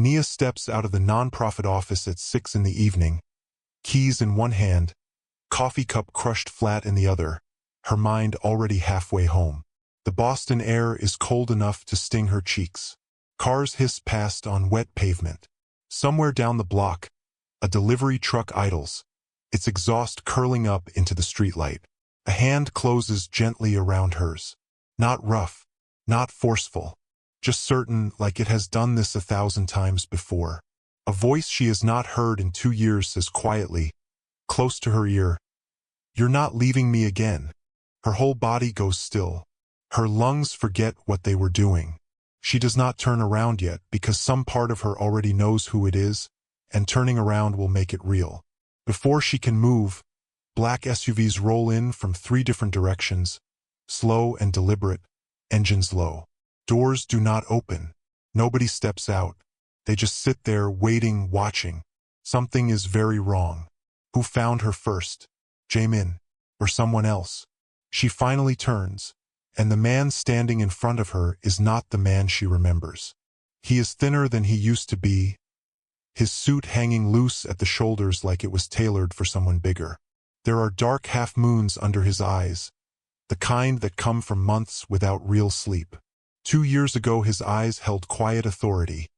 Nia steps out of the non-profit office at 6 in the evening, keys in one hand, coffee cup crushed flat in the other, her mind already halfway home. The Boston air is cold enough to sting her cheeks. Cars hiss past on wet pavement. Somewhere down the block, a delivery truck idles, its exhaust curling up into the streetlight. A hand closes gently around hers. Not rough, not forceful, just certain, like it has done this 1,000 times before. A voice she has not heard in 2 years says quietly, close to her ear, "You're not leaving me again." Her whole body goes still. Her lungs forget what they were doing. She does not turn around yet because some part of her already knows who it is, and turning around will make it real. Before she can move, black SUVs roll in from 3 different directions, slow and deliberate, engines low. Doors do not open. Nobody steps out. They just sit there waiting, watching. Something is very wrong. Who found her first? Jaemin, or someone else? She finally turns, and the man standing in front of her is not the man she remembers. He is thinner than he used to be, his suit hanging loose at the shoulders like it was tailored for someone bigger. There are dark half-moons under his eyes, the kind that come from months without real sleep. 2 years ago his eyes held quiet authority,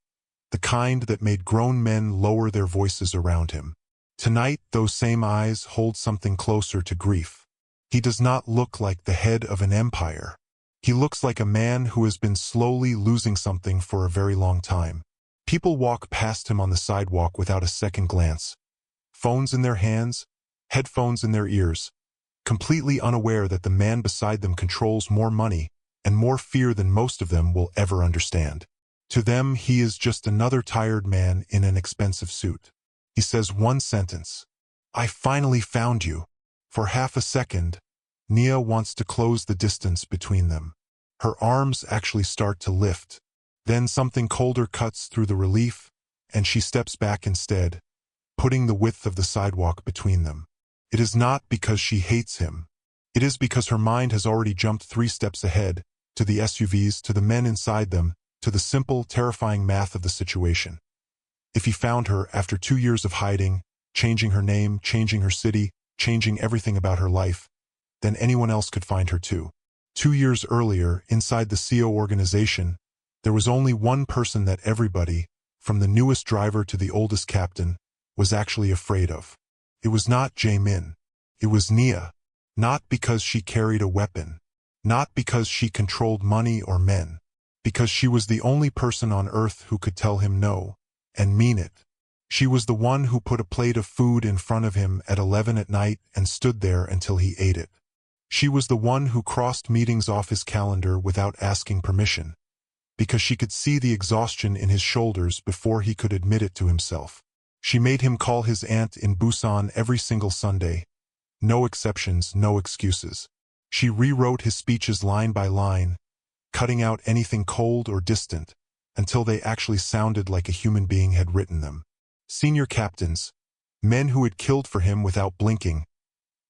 the kind that made grown men lower their voices around him. Tonight those same eyes hold something closer to grief. He does not look like the head of an empire. He looks like a man who has been slowly losing something for a very long time. People walk past him on the sidewalk without a second glance. Phones in their hands, headphones in their ears, completely unaware that the man beside them controls more money and more fear than most of them will ever understand. To them, he is just another tired man in an expensive suit. He says one sentence, "I finally found you." For half a second, Nia wants to close the distance between them. Her arms actually start to lift. Then something colder cuts through the relief, and she steps back instead, putting the width of the sidewalk between them. It is not because she hates him. It is because her mind has already jumped 3 steps ahead, to the SUVs, to the men inside them, to the simple, terrifying math of the situation. If he found her after 2 years of hiding, changing her name, changing her city, changing everything about her life, then anyone else could find her too. 2 years earlier, inside the CO organization, there was only one person that everybody, from the newest driver to the oldest captain, was actually afraid of. It was not Jaemin. It was Nia. Not because she carried a weapon. Not because she controlled money or men. Because she was the only person on earth who could tell him no, and mean it. She was the one who put a plate of food in front of him at 11 at night and stood there until he ate it. She was the one who crossed meetings off his calendar without asking permission, because she could see the exhaustion in his shoulders before he could admit it to himself. She made him call his aunt in Busan every single Sunday. No exceptions, no excuses. She rewrote his speeches line by line, cutting out anything cold or distant, until they actually sounded like a human being had written them. Senior captains, men who had killed for him without blinking,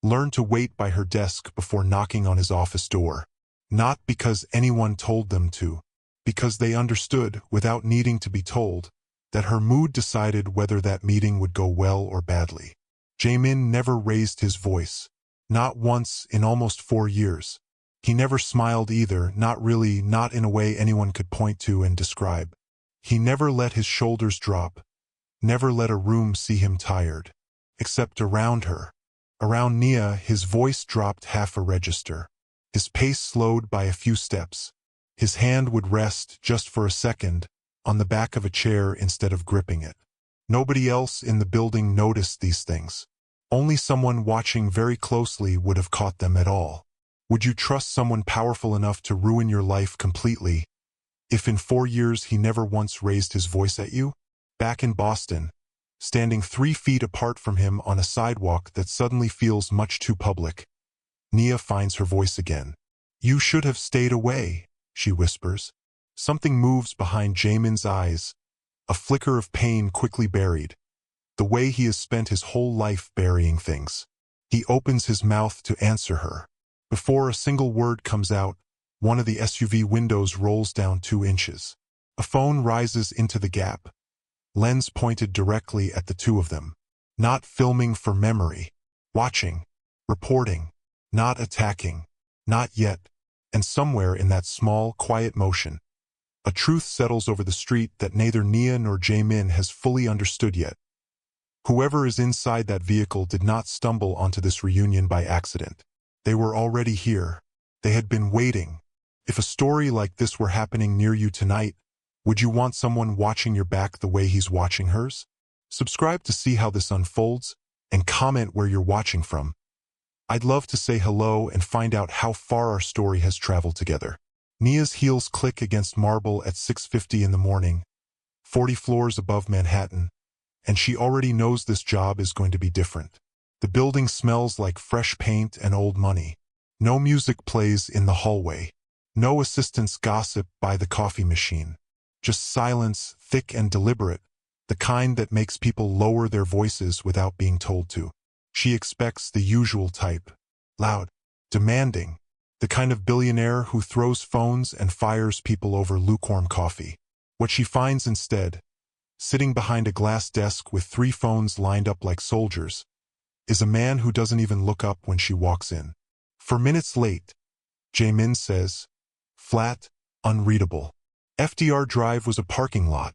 learned to wait by her desk before knocking on his office door. Not because anyone told them to, because they understood, without needing to be told, that her mood decided whether that meeting would go well or badly. Jaemin never raised his voice, not once in almost 4 years. He never smiled either, not really, not in a way anyone could point to and describe. He never let his shoulders drop, never let a room see him tired. Except around her. Around Nia, his voice dropped half a register. His pace slowed by a few steps. His hand would rest, just for a second, on the back of a chair instead of gripping it. Nobody else in the building noticed these things. Only someone watching very closely would have caught them at all. Would you trust someone powerful enough to ruin your life completely, if in 4 years he never once raised his voice at you? Back in Boston, standing 3 feet apart from him on a sidewalk that suddenly feels much too public, Nia finds her voice again. "You should have stayed away," she whispers. Something moves behind Jaemin's eyes, a flicker of pain quickly buried, the way he has spent his whole life burying things. He opens his mouth to answer her. Before a single word comes out, one of the SUV windows rolls down 2 inches. A phone rises into the gap, lens pointed directly at the two of them. Not filming for memory. Watching. Reporting. Not attacking. Not yet. And somewhere in that small, quiet motion, a truth settles over the street that neither Nia nor Jae-min has fully understood yet. Whoever is inside that vehicle did not stumble onto this reunion by accident. They were already here. They had been waiting. If a story like this were happening near you tonight, would you want someone watching your back the way he's watching hers? Subscribe to see how this unfolds, and comment where you're watching from. I'd love to say hello and find out how far our story has traveled together. Nia's heels click against marble at 6:50 in the morning, 40 floors above Manhattan, and she already knows this job is going to be different. The building smells like fresh paint and old money. No music plays in the hallway. No assistants gossip by the coffee machine. Just silence, thick and deliberate, the kind that makes people lower their voices without being told to. She expects the usual type. Loud, demanding, the kind of billionaire who throws phones and fires people over lukewarm coffee. What she finds instead, sitting behind a glass desk with 3 phones lined up like soldiers, is a man who doesn't even look up when she walks in. 4 minutes late, Jae-min says, flat, unreadable. FDR Drive was a parking lot.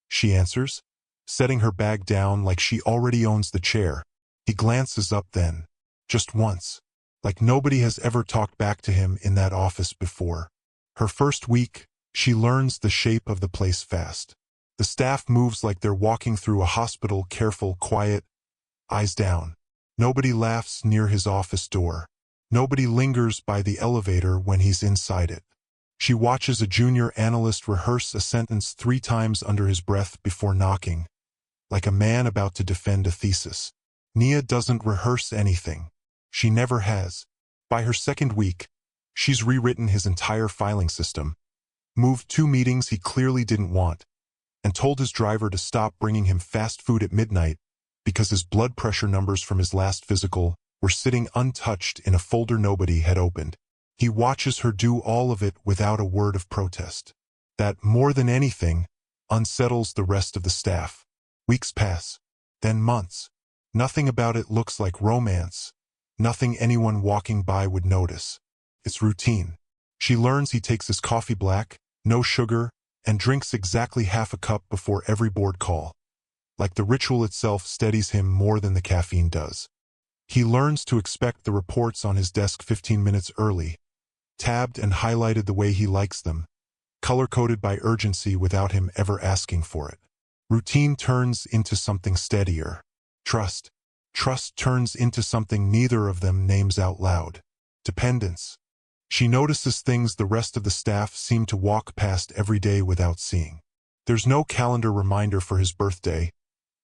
She answers, setting her bag down like she already owns the chair. He glances up then, just once, like nobody has ever talked back to him in that office before. Her first week, she learns the shape of the place fast. The staff moves like they're walking through a hospital, careful, quiet, eyes down. Nobody laughs near his office door. Nobody lingers by the elevator when he's inside it. She watches a junior analyst rehearse a sentence 3 times under his breath before knocking, like a man about to defend a thesis. Nia doesn't rehearse anything. She never has. By her second week, she's rewritten his entire filing system, moved 2 meetings he clearly didn't want, and told his driver to stop bringing him fast food at midnight because his blood pressure numbers from his last physical were sitting untouched in a folder nobody had opened. He watches her do all of it without a word of protest. That, more than anything, unsettles the rest of the staff. Weeks pass, then months. Nothing about it looks like romance. Nothing anyone walking by would notice. It's routine. She learns he takes his coffee black, no sugar, and drinks exactly half a cup before every board call. Like the ritual itself steadies him more than the caffeine does. He learns to expect the reports on his desk 15 minutes early, tabbed and highlighted the way he likes them, color-coded by urgency without him ever asking for it. Routine turns into something steadier. Trust. Trust turns into something neither of them names out loud. Dependence. She notices things the rest of the staff seem to walk past every day without seeing. There's no calendar reminder for his birthday,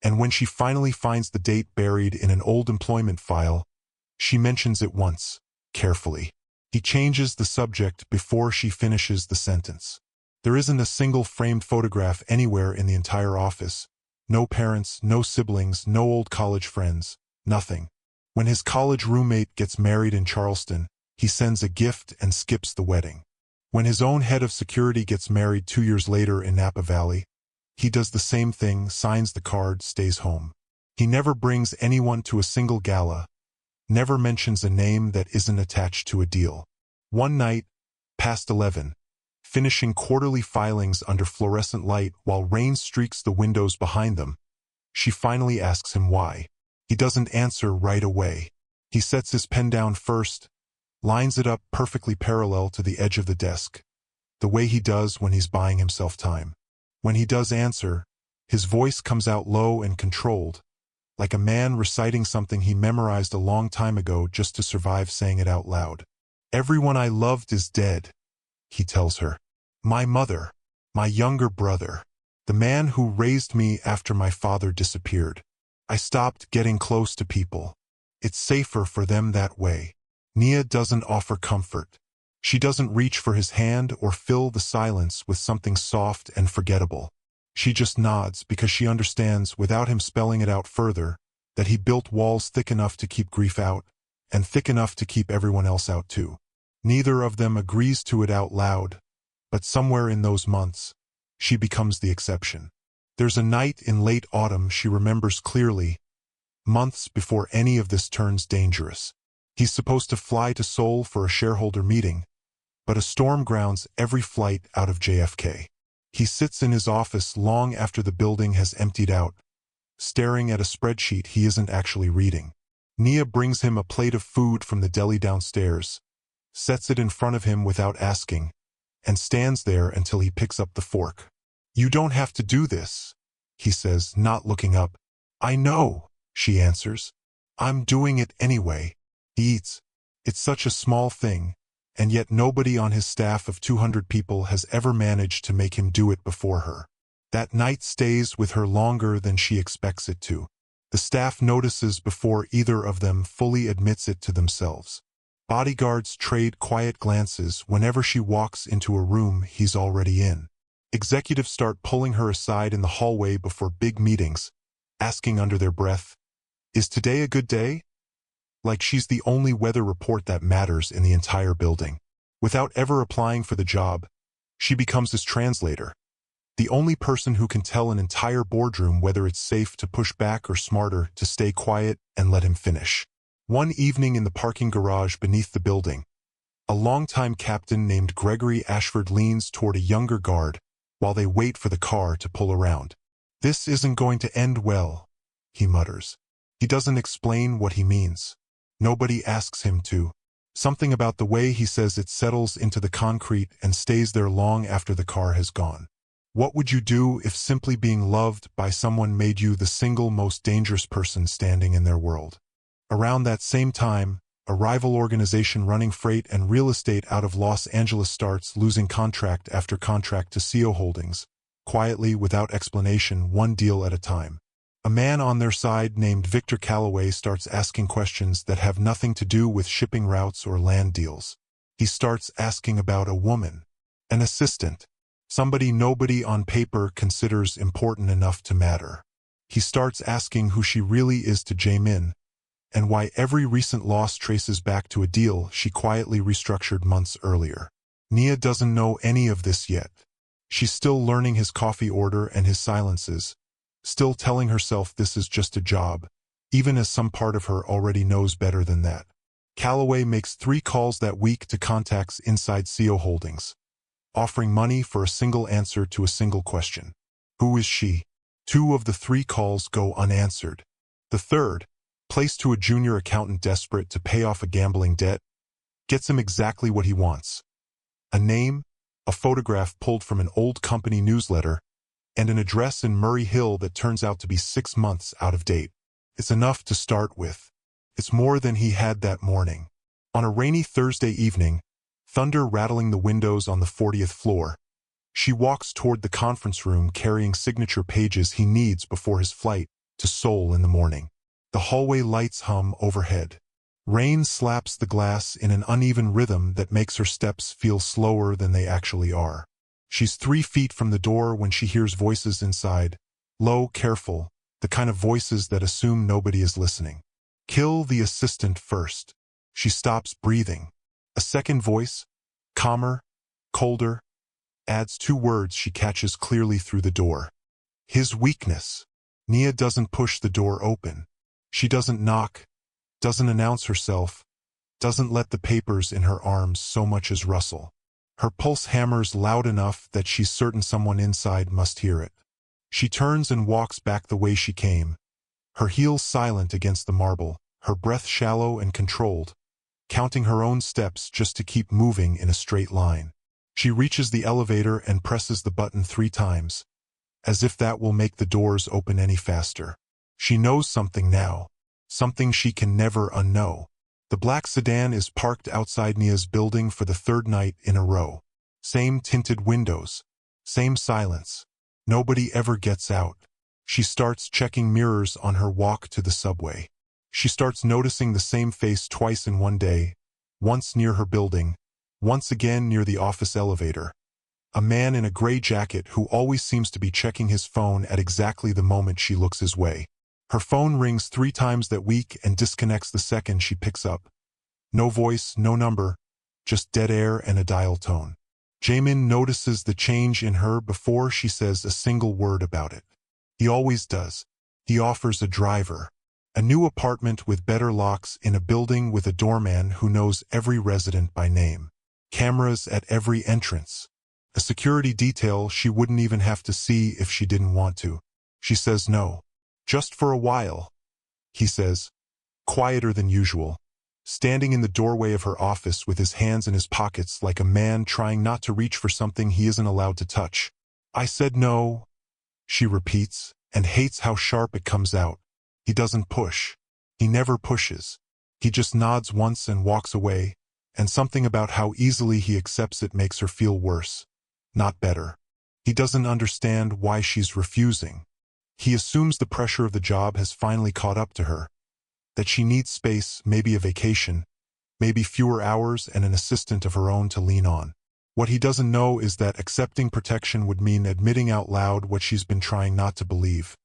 and when she finally finds the date buried in an old employment file, she mentions it once, carefully. He changes the subject before she finishes the sentence. There isn't a single framed photograph anywhere in the entire office. No parents, no siblings, no old college friends, nothing. When his college roommate gets married in Charleston, he sends a gift and skips the wedding. When his own head of security gets married 2 years later in Napa Valley, he does the same thing, signs the card, stays home. He never brings anyone to a single gala, never mentions a name that isn't attached to a deal. One night, past 11, finishing quarterly filings under fluorescent light while rain streaks the windows behind them, she finally asks him why. He doesn't answer right away. He sets his pen down first, lines it up perfectly parallel to the edge of the desk, the way he does when he's buying himself time. When he does answer, his voice comes out low and controlled, like a man reciting something he memorized a long time ago just to survive saying it out loud. "Everyone I loved is dead," he tells her. "My mother, my younger brother, the man who raised me after my father disappeared. I stopped getting close to people. It's safer for them that way." Nia doesn't offer comfort. She doesn't reach for his hand or fill the silence with something soft and forgettable. She just nods because she understands, without him spelling it out further, that he built walls thick enough to keep grief out, and thick enough to keep everyone else out too. Neither of them agrees to it out loud, but somewhere in those months, she becomes the exception. There's a night in late autumn she remembers clearly, months before any of this turns dangerous. He's supposed to fly to Seoul for a shareholder meeting, but a storm grounds every flight out of JFK. He sits in his office long after the building has emptied out, staring at a spreadsheet he isn't actually reading. Nia brings him a plate of food from the deli downstairs, sets it in front of him without asking, and stands there until he picks up the fork. "You don't have to do this," he says, not looking up. "I know," she answers. "I'm doing it anyway." He eats. It's such a small thing, and yet nobody on his staff of 200 people has ever managed to make him do it before her. That night stays with her longer than she expects it to. The staff notices before either of them fully admits it to themselves. Bodyguards trade quiet glances whenever she walks into a room he's already in. Executives start pulling her aside in the hallway before big meetings, asking under their breath, "Is today a good day?" Like she's the only weather report that matters in the entire building. Without ever applying for the job, she becomes his translator, the only person who can tell an entire boardroom whether it's safe to push back or smarter to stay quiet and let him finish. One evening in the parking garage beneath the building, a longtime captain named Gregory Ashford leans toward a younger guard while they wait for the car to pull around. "This isn't going to end well," he mutters. He doesn't explain what he means. Nobody asks him to. Something about the way he says it settles into the concrete and stays there long after the car has gone. What would you do if simply being loved by someone made you the single most dangerous person standing in their world? Around that same time, a rival organization running freight and real estate out of Los Angeles starts losing contract after contract to CO Holdings, quietly without explanation, one deal at a time. A man on their side named Victor Calloway starts asking questions that have nothing to do with shipping routes or land deals. He starts asking about a woman, an assistant, somebody nobody on paper considers important enough to matter. He starts asking who she really is to Jae-min, and why every recent loss traces back to a deal she quietly restructured months earlier. Nia doesn't know any of this yet. She's still learning his coffee order and his silences, still telling herself this is just a job, even as some part of her already knows better than that. Calloway makes 3 calls that week to contacts inside CO Holdings, offering money for a single answer to a single question. Who is she? 2 of the 3 calls go unanswered. The third, placed to a junior accountant desperate to pay off a gambling debt, gets him exactly what he wants. A name, a photograph pulled from an old company newsletter, and an address in Murray Hill that turns out to be 6 months out of date. It's enough to start with. It's more than he had that morning. On a rainy Thursday evening, thunder rattling the windows on the 40th floor, she walks toward the conference room carrying signature pages he needs before his flight to Seoul in the morning. The hallway lights hum overhead. Rain slaps the glass in an uneven rhythm that makes her steps feel slower than they actually are. She's 3 feet from the door when she hears voices inside, low, careful, the kind of voices that assume nobody is listening. "Kill the assistant first." She stops breathing. A second voice, calmer, colder, adds 2 words she catches clearly through the door. "His weakness." Nia doesn't push the door open. She doesn't knock, doesn't announce herself, doesn't let the papers in her arms so much as rustle. Her pulse hammers loud enough that she's certain someone inside must hear it. She turns and walks back the way she came, her heels silent against the marble, her breath shallow and controlled, counting her own steps just to keep moving in a straight line. She reaches the elevator and presses the button 3 times, as if that will make the doors open any faster. She knows something now, something she can never unknow. The black sedan is parked outside Nia's building for the 3rd night in a row. Same tinted windows, same silence. Nobody ever gets out. She starts checking mirrors on her walk to the subway. She starts noticing the same face twice in one day, once near her building, once again near the office elevator. A man in a gray jacket who always seems to be checking his phone at exactly the moment she looks his way. Her phone rings 3 times that week and disconnects the second she picks up. No voice, no number, just dead air and a dial tone. Jae-min notices the change in her before she says a single word about it. He always does. He offers a driver. A new apartment with better locks in a building with a doorman who knows every resident by name. Cameras at every entrance. A security detail she wouldn't even have to see if she didn't want to. She says no. Just for a while, he says, quieter than usual, standing in the doorway of her office with his hands in his pockets like a man trying not to reach for something he isn't allowed to touch. I said no, she repeats, and hates how sharp it comes out. He doesn't push. He never pushes. He just nods once and walks away, and something about how easily he accepts it makes her feel worse, not better. He doesn't understand why she's refusing. He assumes the pressure of the job has finally caught up to her, that she needs space, maybe a vacation, maybe fewer hours and an assistant of her own to lean on. What he doesn't know is that accepting protection would mean admitting out loud what she's been trying not to believe.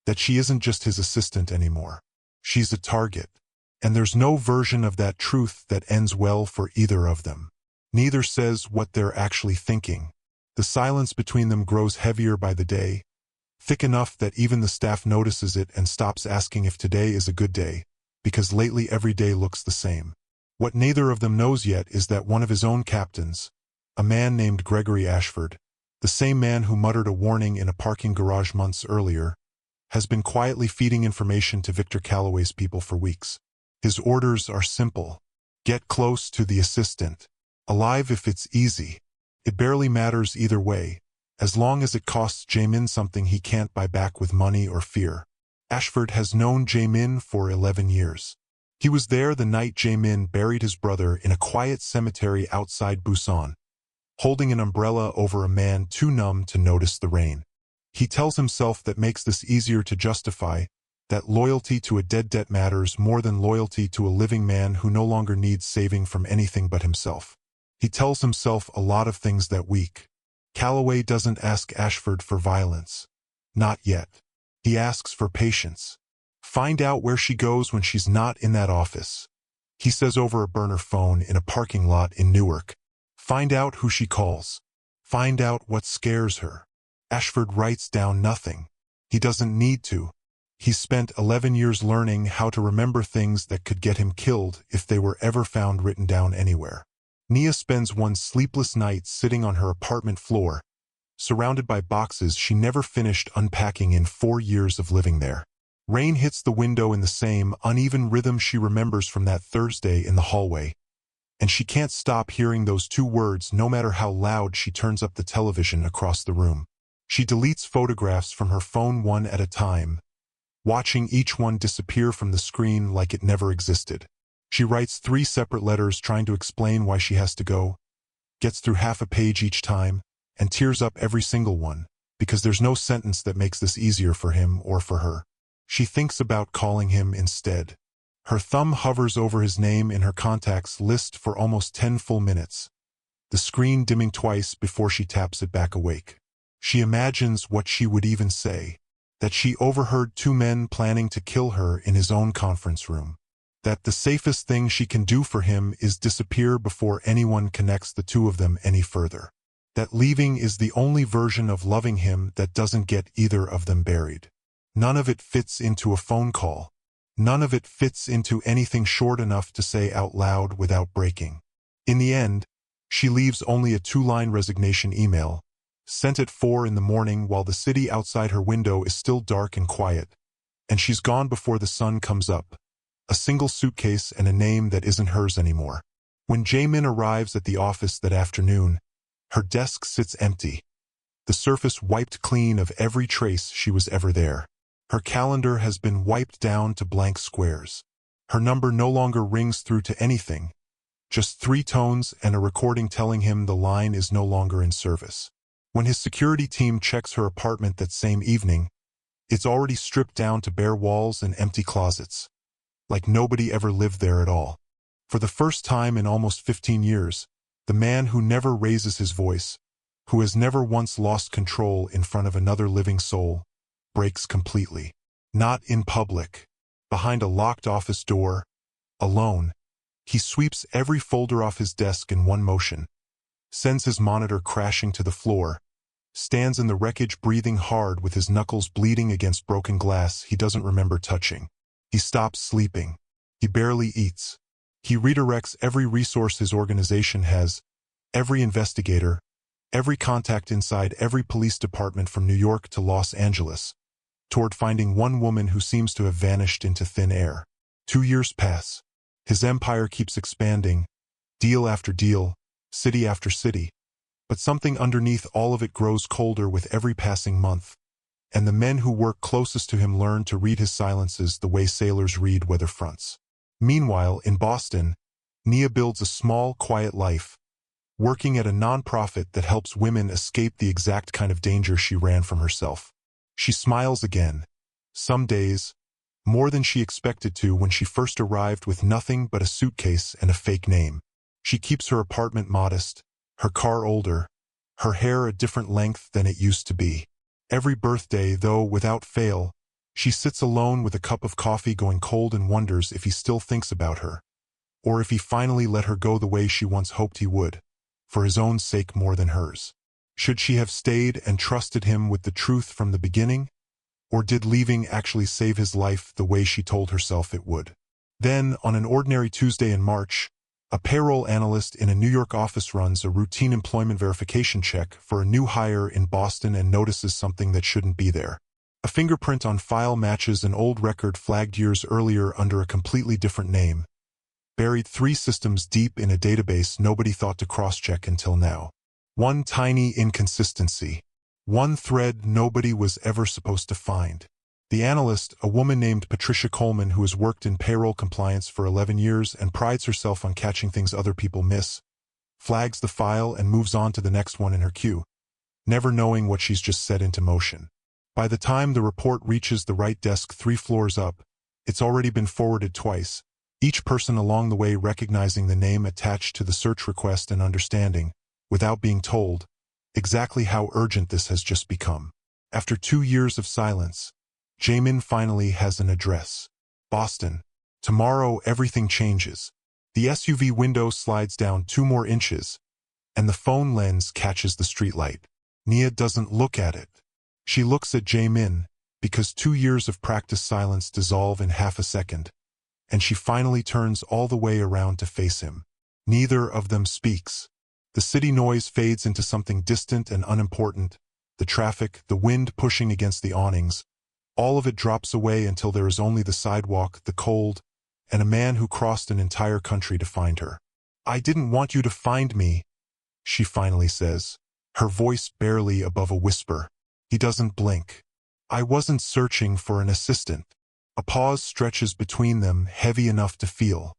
That she isn't just his assistant anymore. She's a target. And there's no version of that truth that ends well for either of them. Neither says what they're actually thinking. The silence between them grows heavier by the day, thick enough that even the staff notices it and stops asking if today is a good day, because lately every day looks the same. What neither of them knows yet is that one of his own captains, a man named Gregory Ashford, the same man who muttered a warning in a parking garage months earlier, has been quietly feeding information to Victor Calloway's people for weeks. His orders are simple. Get close to the assistant. Alive if it's easy. It barely matters either way, as long as it costs Jaemin something he can't buy back with money or fear. Ashford has known Jaemin for 11 years. He was there the night Jaemin buried his brother in a quiet cemetery outside Busan, holding an umbrella over a man too numb to notice the rain. He tells himself that makes this easier to justify, that loyalty to a dead debt matters more than loyalty to a living man who no longer needs saving from anything but himself. He tells himself a lot of things that week. Calloway doesn't ask Ashford for violence. Not yet. He asks for patience. Find out where she goes when she's not in that office. He says over a burner phone in a parking lot in Newark. Find out who she calls. Find out what scares her. Ashford writes down nothing. He doesn't need to. He's spent 11 years learning how to remember things that could get him killed if they were ever found written down anywhere. Nia spends one sleepless night sitting on her apartment floor, surrounded by boxes she never finished unpacking in 4 years of living there. Rain hits the window in the same uneven rhythm she remembers from that Thursday in the hallway, and she can't stop hearing those two words no matter how loud she turns up the television across the room. She deletes photographs from her phone one at a time, watching each one disappear from the screen like it never existed. She writes 3 separate letters trying to explain why she has to go, gets through half a page each time, and tears up every single one, because there's no sentence that makes this easier for him or for her. She thinks about calling him instead. Her thumb hovers over his name in her contacts list for almost 10 full minutes, the screen dimming twice before she taps it back awake. She imagines what she would even say, that she overheard 2 men planning to kill her in his own conference room, that the safest thing she can do for him is disappear before anyone connects the 2 of them any further, that leaving is the only version of loving him that doesn't get either of them buried. None of it fits into a phone call. None of it fits into anything short enough to say out loud without breaking. In the end, she leaves only a 2-line resignation email, sent at 4 in the morning while the city outside her window is still dark and quiet, and she's gone before the sun comes up, a single suitcase and a name that isn't hers anymore. When Jaemin arrives at the office that afternoon, her desk sits empty, the surface wiped clean of every trace she was ever there. Her calendar has been wiped down to blank squares. Her number no longer rings through to anything, just 3 tones and a recording telling him the line is no longer in service. When his security team checks her apartment that same evening, it's already stripped down to bare walls and empty closets, like nobody ever lived there at all. For the first time in almost 15 years, the man who never raises his voice, who has never once lost control in front of another living soul, breaks completely. Not in public. Behind a locked office door, alone, he sweeps every folder off his desk in one motion, sends his monitor crashing to the floor, stands in the wreckage breathing hard with his knuckles bleeding against broken glass he doesn't remember touching. He stops sleeping. He barely eats. He redirects every resource his organization has, every investigator, every contact inside every police department from New York to Los Angeles, toward finding one woman who seems to have vanished into thin air. 2 years pass. His empire keeps expanding, deal after deal, city after city. But something underneath all of it grows colder with every passing month, and the men who work closest to him learn to read his silences the way sailors read weather fronts. Meanwhile, in Boston, Nia builds a small, quiet life, working at a nonprofit that helps women escape the exact kind of danger she ran from herself. She smiles again, some days, more than she expected to when she first arrived with nothing but a suitcase and a fake name. She keeps her apartment modest, her car older, her hair a different length than it used to be. Every birthday, though, without fail, she sits alone with a cup of coffee going cold and wonders if he still thinks about her, or if he finally let her go the way she once hoped he would, for his own sake more than hers. Should she have stayed and trusted him with the truth from the beginning, or did leaving actually save his life the way she told herself it would? Then, on an ordinary Tuesday in March, a payroll analyst in a New York office runs a routine employment verification check for a new hire in Boston and notices something that shouldn't be there. A fingerprint on file matches an old record flagged years earlier under a completely different name, buried 3 systems deep in a database nobody thought to cross-check until now. One tiny inconsistency. One thread nobody was ever supposed to find. The analyst, a woman named Patricia Coleman who has worked in payroll compliance for 11 years and prides herself on catching things other people miss, flags the file and moves on to the next one in her queue, never knowing what she's just set into motion. By the time the report reaches the right desk 3 floors up, it's already been forwarded twice, each person along the way recognizing the name attached to the search request and understanding, without being told, exactly how urgent this has just become. After 2 years of silence, Jamin finally has an address. Boston. Tomorrow everything changes. The SUV window slides down 2 more inches, and the phone lens catches the streetlight. Nia doesn't look at it. She looks at Jamin, because 2 years of practiced silence dissolve in half a second, and she finally turns all the way around to face him. Neither of them speaks. The city noise fades into something distant and unimportant, the traffic, the wind pushing against the awnings. All of it drops away until there is only the sidewalk, the cold, and a man who crossed an entire country to find her. "I didn't want you to find me," she finally says, her voice barely above a whisper. He doesn't blink. "I wasn't searching for an assistant." A pause stretches between them, heavy enough to feel.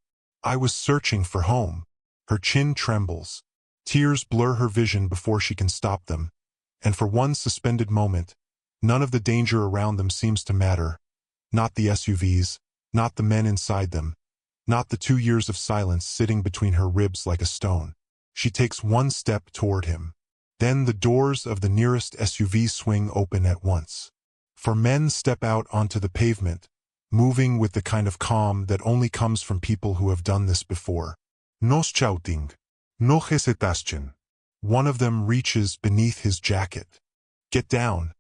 "I was searching for home." Her chin trembles. Tears blur her vision before she can stop them, and for one suspended moment, none of the danger around them seems to matter. Not the SUVs, not the men inside them, not the 2 years of silence sitting between her ribs like a stone. She takes one step toward him. Then the doors of the nearest SUV swing open at once. 4 men step out onto the pavement, moving with the kind of calm that only comes from people who have done this before. "No shouting. No hesitation." One of them reaches beneath his jacket. "Get down,"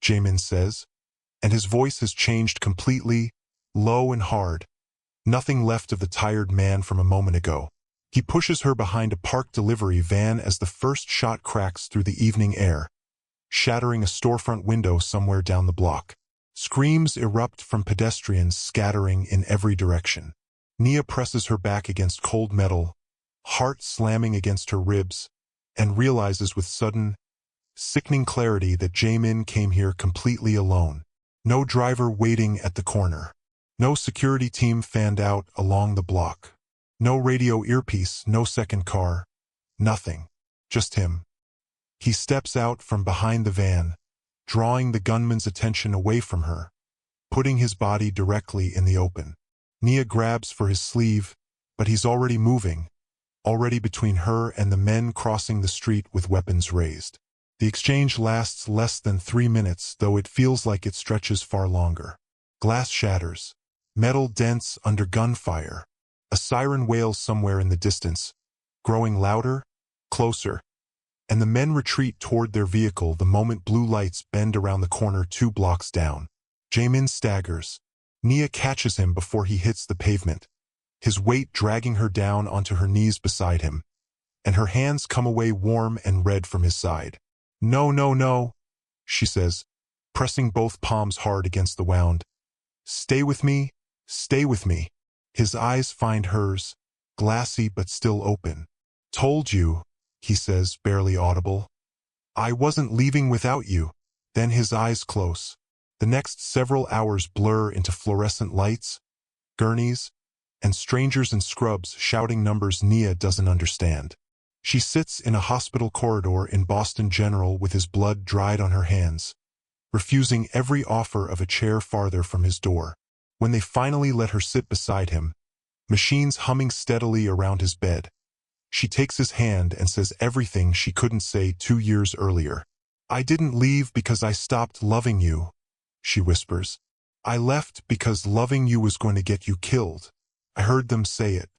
Jamin says, and his voice has changed completely, low and hard. Nothing left of the tired man from a moment ago. He pushes her behind a parked delivery van as the first shot cracks through the evening air, shattering a storefront window somewhere down the block. Screams erupt from pedestrians scattering in every direction. Nia presses her back against cold metal, heart slamming against her ribs, and realizes with sudden, sickening clarity that Jamin came here completely alone. No driver waiting at the corner. No security team fanned out along the block. No radio earpiece, no second car. Nothing. Just him. He steps out from behind the van, drawing the gunman's attention away from her, putting his body directly in the open. Nia grabs for his sleeve, but he's already moving, already between her and the men crossing the street with weapons raised. The exchange lasts less than 3 minutes, though it feels like it stretches far longer. Glass shatters. Metal dents under gunfire. A siren wails somewhere in the distance, growing louder, closer. and the men retreat toward their vehicle the moment blue lights bend around the corner 2 blocks down. Jaemin staggers. Nia catches him before he hits the pavement, his weight dragging her down onto her knees beside him, and her hands come away warm and red from his side. "No, no, no," she says, pressing both palms hard against the wound. "Stay with me, stay with me." His eyes find hers, glassy but still open. "Told you," he says, barely audible. "I wasn't leaving without you." Then his eyes close. The next several hours blur into fluorescent lights, gurneys, and strangers in scrubs shouting numbers Nia doesn't understand. She sits in a hospital corridor in Boston General with his blood dried on her hands, refusing every offer of a chair farther from his door. When they finally let her sit beside him, machines humming steadily around his bed, she takes his hand and says everything she couldn't say 2 years earlier. "I didn't leave because I stopped loving you," she whispers. "I left because loving you was going to get you killed. I heard them say it.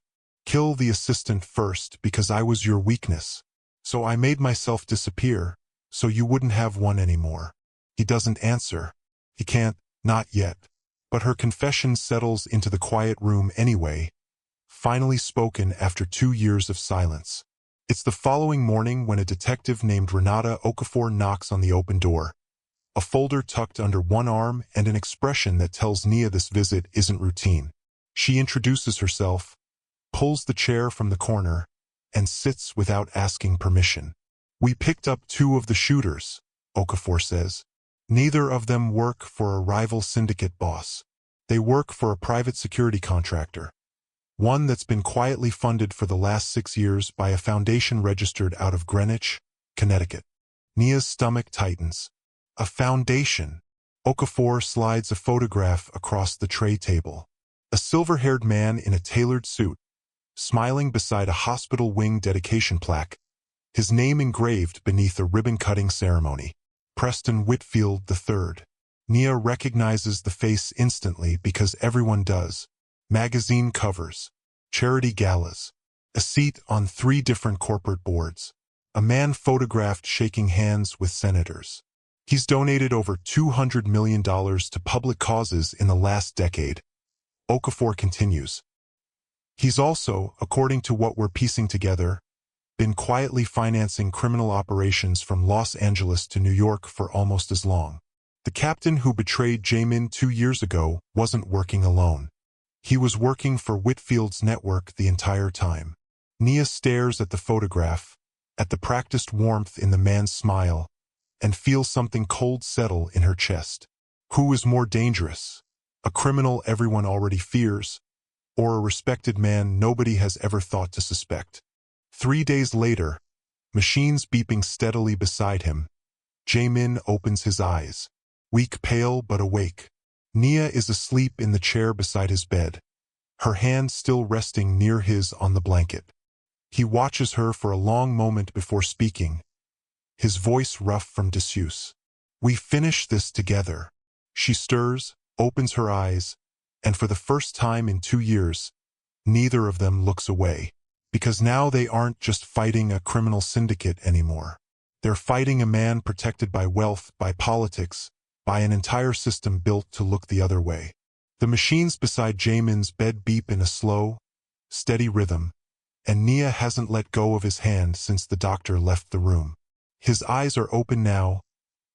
Kill the assistant first because I was your weakness. So I made myself disappear, so you wouldn't have one anymore." He doesn't answer. He can't, not yet. But her confession settles into the quiet room anyway, finally spoken after 2 years of silence. It's the following morning when a detective named Renata Okafor knocks on the open door, a folder tucked under one arm and an expression that tells Nia this visit isn't routine. She introduces herself, pulls the chair from the corner, and sits without asking permission. "We picked up 2 of the shooters," Okafor says. "Neither of them work for a rival syndicate boss. They work for a private security contractor, one that's been quietly funded for the last 6 years by a foundation registered out of Greenwich, Connecticut." Nia's stomach tightens. A foundation. Okafor slides a photograph across the tray table. A silver-haired man in a tailored suit, smiling beside a hospital wing dedication plaque, his name engraved beneath a ribbon-cutting ceremony. Preston Whitfield III. Nia recognizes the face instantly because everyone does. Magazine covers, charity galas, a seat on 3 different corporate boards, a man photographed shaking hands with senators. He's donated over $200 million to public causes in the last decade. Okafor continues. He's also, according to what we're piecing together, been quietly financing criminal operations from Los Angeles to New York for almost as long. The captain who betrayed Jaemin 2 years ago wasn't working alone. He was working for Whitfield's network the entire time. Nia stares at the photograph, at the practiced warmth in the man's smile, and feels something cold settle in her chest. Who is more dangerous? A criminal everyone already fears, or a respected man nobody has ever thought to suspect? 3 days later, machines beeping steadily beside him, Jaemin opens his eyes, weak, pale, but awake. Nia is asleep in the chair beside his bed, her hand still resting near his on the blanket. He watches her for a long moment before speaking, his voice rough from disuse. "We finish this together." She stirs, opens her eyes, and for the first time in 2 years, neither of them looks away. Because now they aren't just fighting a criminal syndicate anymore. They're fighting a man protected by wealth, by politics, by an entire system built to look the other way. The machines beside Jaemin's bed beep in a slow, steady rhythm, and Nia hasn't let go of his hand since the doctor left the room. His eyes are open now,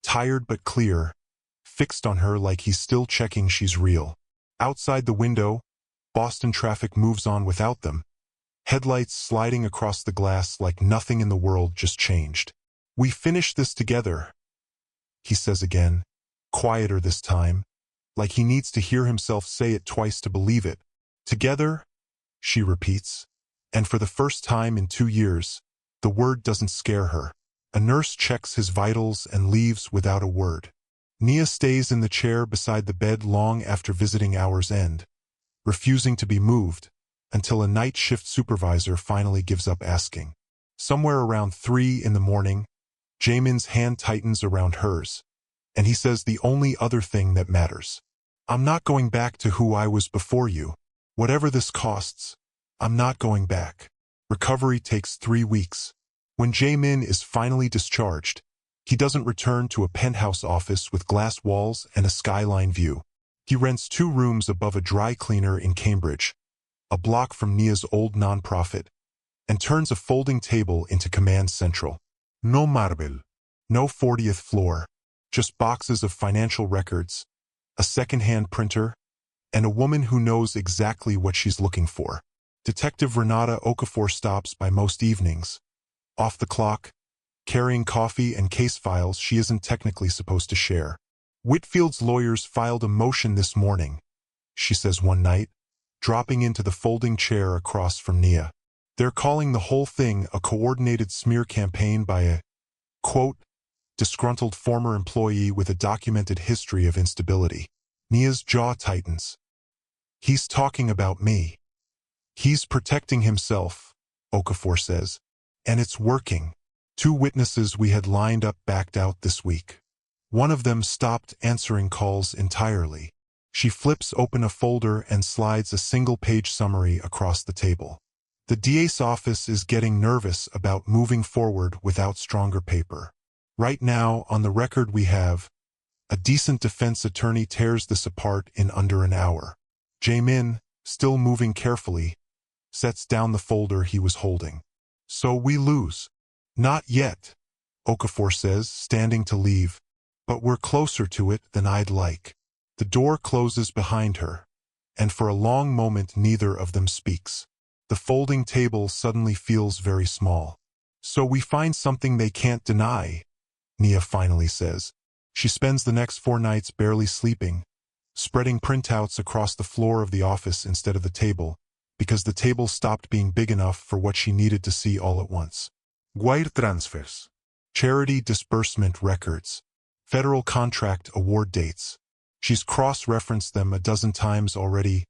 tired but clear, fixed on her like he's still checking she's real. Outside the window, Boston traffic moves on without them, headlights sliding across the glass like nothing in the world just changed. "We finish this together," he says again, quieter this time, like he needs to hear himself say it twice to believe it. "Together," she repeats, and for the first time in 2 years, the word doesn't scare her. A nurse checks his vitals and leaves without a word. Nia stays in the chair beside the bed long after visiting hours end, refusing to be moved, until a night shift supervisor finally gives up asking. Somewhere around 3 in the morning, Jaemin's hand tightens around hers, and he says the only other thing that matters. "I'm not going back to who I was before you. Whatever this costs, I'm not going back." Recovery takes 3 weeks. When Jae-min is finally discharged, he doesn't return to a penthouse office with glass walls and a skyline view. He rents 2 rooms above a dry cleaner in Cambridge, a block from Nia's old nonprofit, and turns a folding table into command central. No marble, no 40th floor, just boxes of financial records, a second-hand printer, and a woman who knows exactly what she's looking for. Detective Renata Okafor stops by most evenings, off the clock, carrying coffee and case files she isn't technically supposed to share. Whitfield's lawyers filed a motion this morning, she says one night, dropping into the folding chair across from Nia. They're calling the whole thing a coordinated smear campaign by a, quote, disgruntled former employee with a documented history of instability. Nia's jaw tightens. He's talking about me. He's protecting himself, Okafor says. And it's working. 2 witnesses we had lined up backed out this week. One of them stopped answering calls entirely. She flips open a folder and slides a single-page summary across the table. The DA's office is getting nervous about moving forward without stronger paper. Right now, on the record we have, a decent defense attorney tears this apart in under an hour. Jae-min, still moving carefully, sets down the folder he was holding. So we lose. Not yet, Okafor says, standing to leave. But we're closer to it than I'd like. The door closes behind her, and for a long moment neither of them speaks. The folding table suddenly feels very small. So we find something they can't deny, Nia finally says. She spends the next 4 nights barely sleeping, spreading printouts across the floor of the office instead of the table, because the table stopped being big enough for what she needed to see all at once. Wire transfers, charity disbursement records, federal contract award dates. She's cross-referenced them a dozen times already,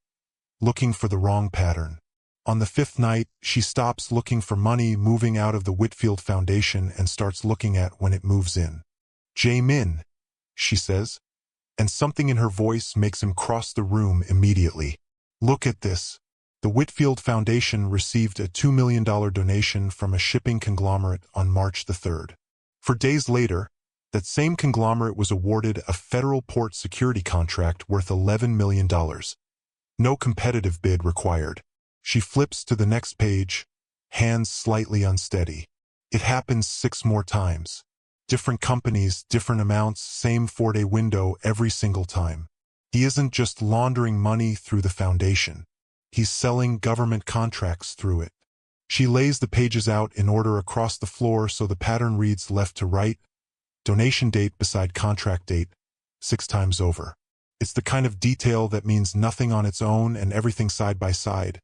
looking for the wrong pattern. On the 5th night, she stops looking for money moving out of the Whitfield Foundation and starts looking at when it moves in. Jae-min, she says, and something in her voice makes him cross the room immediately. Look at this. The Whitfield Foundation received a $2 million donation from a shipping conglomerate on March the 3rd. 4 days later, that same conglomerate was awarded a federal port security contract worth $11 million. No competitive bid required. She flips to the next page, hands slightly unsteady. It happens 6 more times. Different companies, different amounts, same 4-day window every single time. He isn't just laundering money through the foundation. He's selling government contracts through it. She lays the pages out in order across the floor so the pattern reads left to right, donation date beside contract date, 6 times over. It's the kind of detail that means nothing on its own and everything side by side.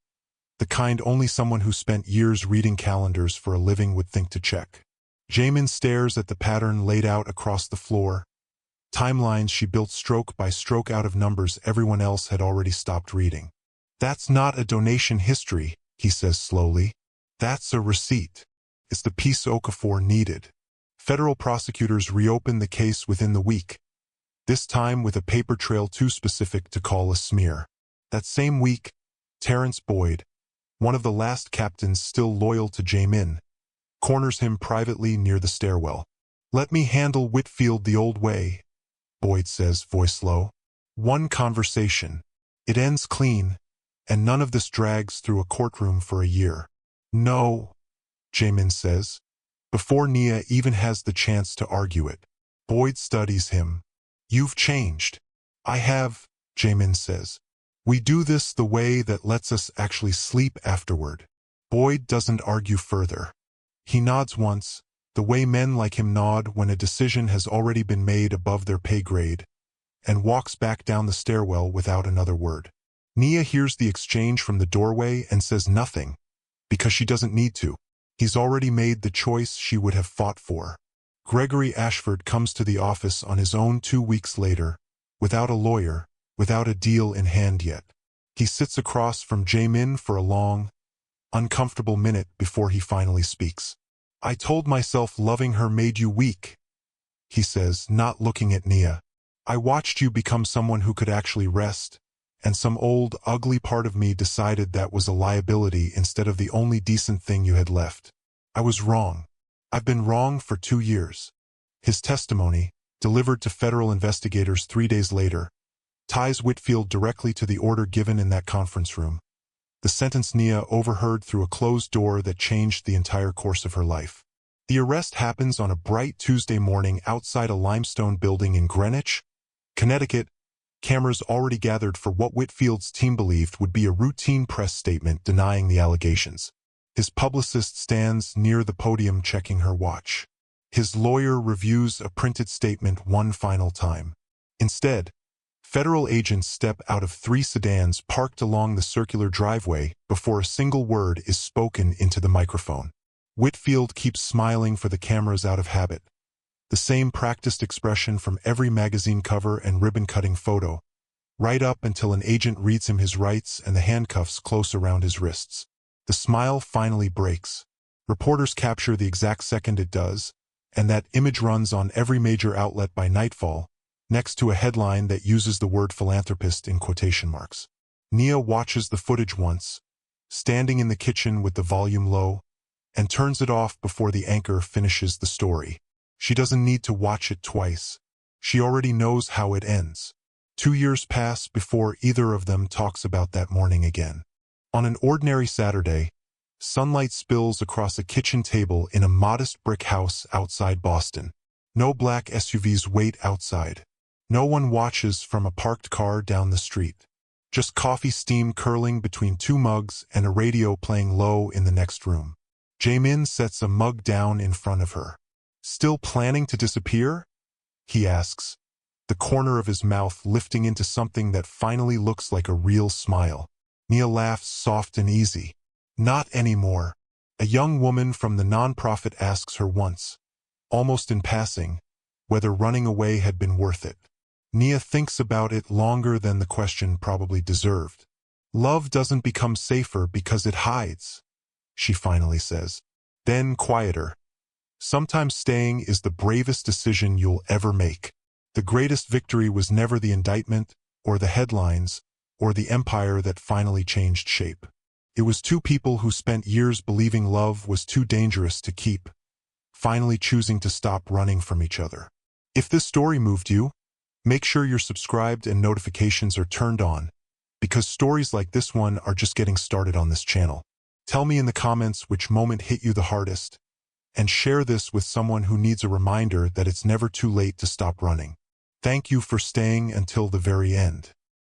The kind only someone who spent years reading calendars for a living would think to check. Jae-min stares at the pattern laid out across the floor. Timelines she built stroke by stroke out of numbers everyone else had already stopped reading. That's not a donation history, he says slowly. That's a receipt. It's the piece Okafor needed. Federal prosecutors reopened the case within the week, this time with a paper trail too specific to call a smear. That same week, Terrence Boyd, one of the last captains still loyal to Jae-min, corners him privately near the stairwell. Let me handle Whitfield the old way, Boyd says, voice low. One conversation. It ends clean, and none of this drags through a courtroom for a year. No, Jae-min says, before Nia even has the chance to argue it. Boyd studies him. You've changed. I have, Jae-min says. We do this the way that lets us actually sleep afterward. Boyd doesn't argue further. He nods once, the way men like him nod when a decision has already been made above their pay grade, and walks back down the stairwell without another word. Nia hears the exchange from the doorway and says nothing, because she doesn't need to. He's already made the choice she would have fought for. Gregory Ashford comes to the office on his own 2 weeks later, without a lawyer, without a deal in hand yet. He sits across from Jae-min for a long, uncomfortable minute before he finally speaks. I told myself loving her made you weak, he says, not looking at Nia. I watched you become someone who could actually rest, and some old, ugly part of me decided that was a liability instead of the only decent thing you had left. I was wrong. I've been wrong for 2 years. His testimony, delivered to federal investigators 3 days later, ties Whitfield directly to the order given in that conference room. The sentence Nia overheard through a closed door that changed the entire course of her life. The arrest happens on a bright Tuesday morning outside a limestone building in Greenwich, Connecticut. Cameras already gathered for what Whitfield's team believed would be a routine press statement denying the allegations. His publicist stands near the podium checking her watch. His lawyer reviews a printed statement one final time. Instead, federal agents step out of 3 sedans parked along the circular driveway before a single word is spoken into the microphone. Whitfield keeps smiling for the cameras out of habit. The same practiced expression from every magazine cover and ribbon-cutting photo, right up until an agent reads him his rights and the handcuffs close around his wrists. The smile finally breaks. Reporters capture the exact second it does, and that image runs on every major outlet by nightfall, next to a headline that uses the word philanthropist in quotation marks. Nia watches the footage once, standing in the kitchen with the volume low, and turns it off before the anchor finishes the story. She doesn't need to watch it twice. She already knows how it ends. 2 years pass before either of them talks about that morning again. On an ordinary Saturday, sunlight spills across a kitchen table in a modest brick house outside Boston. No black SUVs wait outside. No one watches from a parked car down the street. Just coffee steam curling between 2 mugs and a radio playing low in the next room. Jamin sets a mug down in front of her. "Still planning to disappear?" he asks, the corner of his mouth lifting into something that finally looks like a real smile. Nia laughs soft and easy. "Not anymore." A young woman from the nonprofit asks her once, almost in passing, whether running away had been worth it. Nia thinks about it longer than the question probably deserved. "Love doesn't become safer because it hides," she finally says. Then quieter. "Sometimes staying is the bravest decision you'll ever make. The greatest victory was never the indictment, or the headlines, or the empire that finally changed shape. It was 2 people who spent years believing love was too dangerous to keep, finally choosing to stop running from each other." If this story moved you, make sure you're subscribed and notifications are turned on, because stories like this one are just getting started on this channel. Tell me in the comments which moment hit you the hardest, and share this with someone who needs a reminder that it's never too late to stop running. Thank you for staying until the very end.